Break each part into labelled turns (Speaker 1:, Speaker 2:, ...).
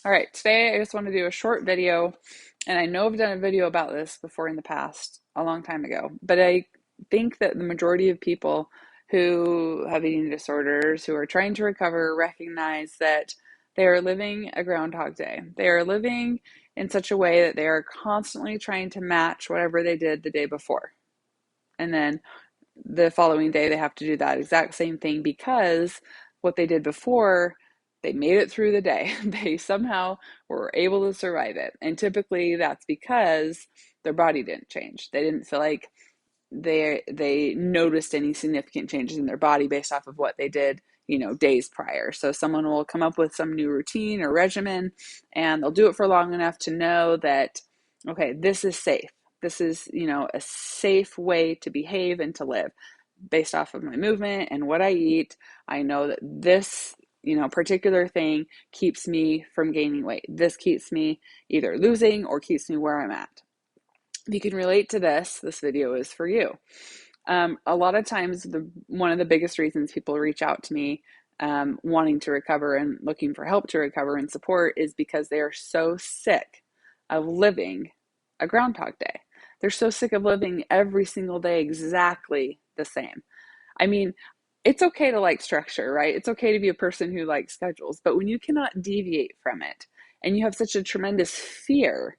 Speaker 1: All right, today I just want to do a short video, and I know I've done a video about this before in the past, a long time ago, but I think that the majority of people who have eating disorders, who are trying to recover, recognize that they are living a Groundhog Day. They are living in such a way that they are constantly trying to match whatever they did the day before. And then the following day, they have to do that exact same thing because what they did before, they made it through the day. They somehow were able to survive it. And typically that's because their body didn't change. They didn't feel like they noticed any significant changes in their body based off of what they did, days prior. So someone will come up with some new routine or regimen, and they'll do it for long enough to know that, okay, this is safe. This is, a safe way to behave and to live based off of my movement and what I eat. I know that this, particular thing keeps me from gaining weight. This keeps me either losing or keeps me where I'm at. If you can relate to this video is for you. A lot of times, one of the biggest reasons people reach out to me wanting to recover and looking for help to recover and support is because they are so sick of living a Groundhog Day. They're so sick of living every single day exactly the same. I mean, it's okay to like structure, right? It's okay to be a person who likes schedules, but when you cannot deviate from it and you have such a tremendous fear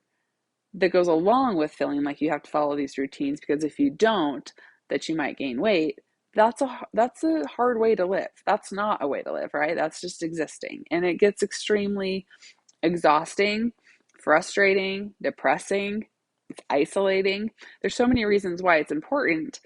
Speaker 1: that goes along with feeling like you have to follow these routines because if you don't, that you might gain weight. That's a hard way to live. That's not a way to live, right? That's just existing. And it gets extremely exhausting, frustrating, depressing, it's isolating. There's so many reasons why it's important,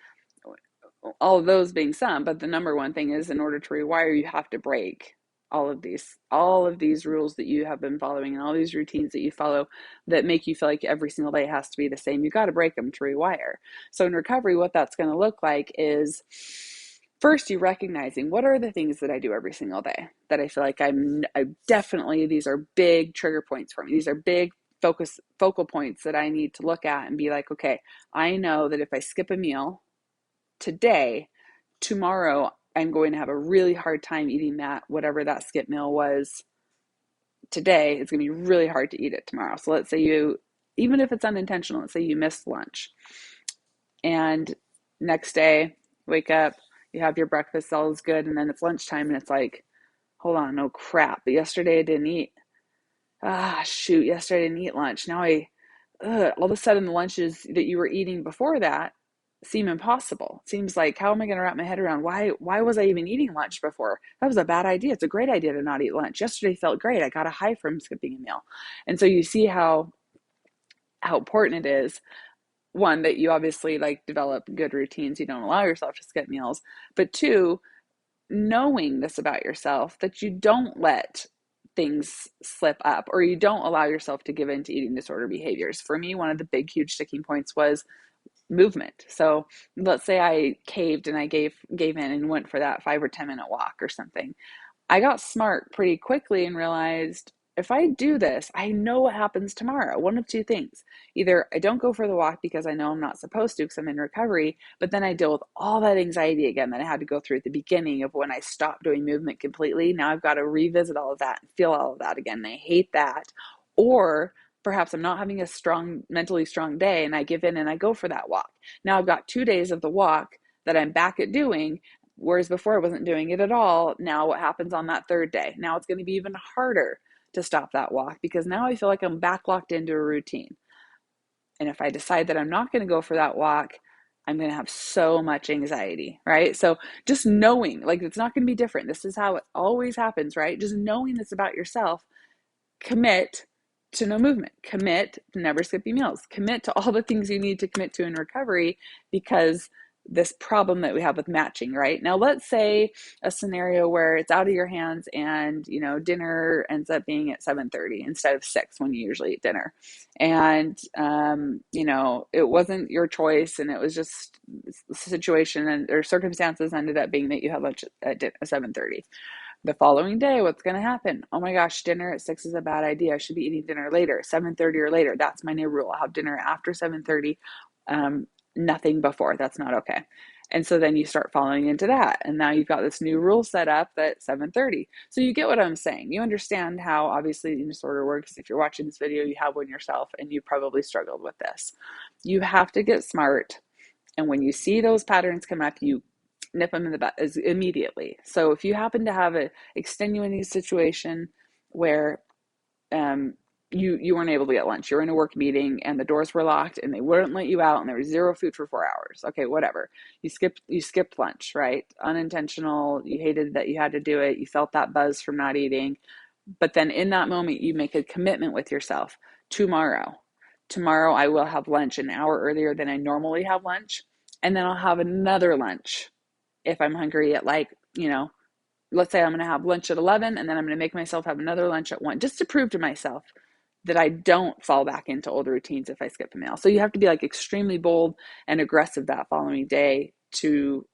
Speaker 1: all of those being some, but the number one thing is in order to rewire, you have to break all of these rules that you have been following and all these routines that you follow that make you feel like every single day has to be the same. You got to break them to rewire. So in recovery, what that's going to look like is first you recognizing what are the things that I do every single day that I feel like I definitely, these are big trigger points for me. These are big focal points that I need to look at and be like, okay, I know that if I skip a meal today, tomorrow I'm going to have a really hard time eating that, whatever that skip meal was today. It's going to be really hard to eat it tomorrow. So let's say even if it's unintentional, let's say you missed lunch and next day, wake up, you have your breakfast, all is good. And then it's lunchtime and it's like, hold on, no crap. But yesterday I didn't eat. Shoot, yesterday I didn't eat lunch. Now all of a sudden the lunches that you were eating before that seem impossible. It seems like, how am I going to wrap my head around why was I even eating lunch before? That was a bad idea. It's a great idea to not eat lunch. Yesterday felt great. I got a high from skipping a meal. And so you see how important it is, one, that you obviously like develop good routines. You don't allow yourself to skip meals, but two, knowing this about yourself, that you don't let things slip up or you don't allow yourself to give in to eating disorder behaviors. For me, one of the big, huge sticking points was movement. So let's say I caved and I gave in and went for that 5 or 10 minute walk or something. I got smart pretty quickly and realized if I do this, I know what happens tomorrow. One of two things. Either I don't go for the walk because I know I'm not supposed to because I'm in recovery, but then I deal with all that anxiety again that I had to go through at the beginning of when I stopped doing movement completely. Now I've got to revisit all of that and feel all of that again. And I hate that. Or perhaps I'm not having a mentally strong day and I give in and I go for that walk. Now I've got 2 days of the walk that I'm back at doing. Whereas before I wasn't doing it at all. Now what happens on that third day? Now it's going to be even harder to stop that walk because now I feel like I'm back locked into a routine. And if I decide that I'm not going to go for that walk, I'm going to have so much anxiety, right? So just knowing, like, it's not going to be different. This is how it always happens, right? Just knowing this about yourself, commit to no movement, commit to never skipping meals, commit to all the things you need to commit to in recovery because this problem that we have with matching, right? Now, let's say a scenario where it's out of your hands and, dinner ends up being at 7:30 instead of 6 when you usually eat dinner. And, it wasn't your choice and it was just the situation and or circumstances ended up being that you had lunch at 7:30. The following day, what's going to happen? Oh my gosh, dinner at 6 is a bad idea. I should be eating dinner later, 7:30 or later. That's my new rule. I'll have dinner after 7:30. Nothing before. That's not okay. And so then you start following into that. And now you've got this new rule set up at 7:30. So you get what I'm saying. You understand how obviously eating disorder works. If you're watching this video, you have one yourself and you probably struggled with this. You have to get smart. And when you see those patterns come up, you nip them in the butt immediately. So if you happen to have an extenuating situation where you weren't able to get lunch, you're in a work meeting and the doors were locked and they wouldn't let you out and there was zero food for 4 hours. Okay, whatever. You skipped lunch, right? Unintentional. You hated that you had to do it. You felt that buzz from not eating. But then in that moment, you make a commitment with yourself. Tomorrow I will have lunch an hour earlier than I normally have lunch. And then I'll have another lunch if I'm hungry at let's say I'm going to have lunch at 11 and then I'm going to make myself have another lunch at 1 just to prove to myself that I don't fall back into old routines if I skip a meal. So you have to be like extremely bold and aggressive that following day to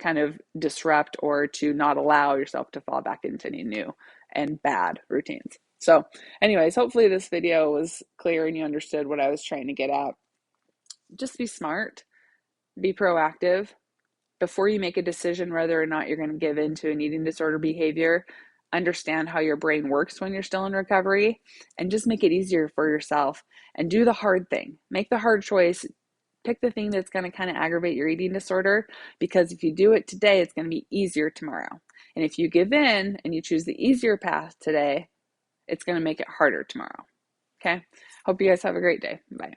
Speaker 1: kind of disrupt or to not allow yourself to fall back into any new and bad routines. So anyways, hopefully this video was clear and you understood what I was trying to get at. Just be smart, be proactive. Before you make a decision whether or not you're going to give in to an eating disorder behavior, understand how your brain works when you're still in recovery and just make it easier for yourself and do the hard thing. Make the hard choice. Pick the thing that's going to kind of aggravate your eating disorder, because if you do it today, it's going to be easier tomorrow. And if you give in and you choose the easier path today, it's going to make it harder tomorrow. Okay? Hope you guys have a great day. Bye.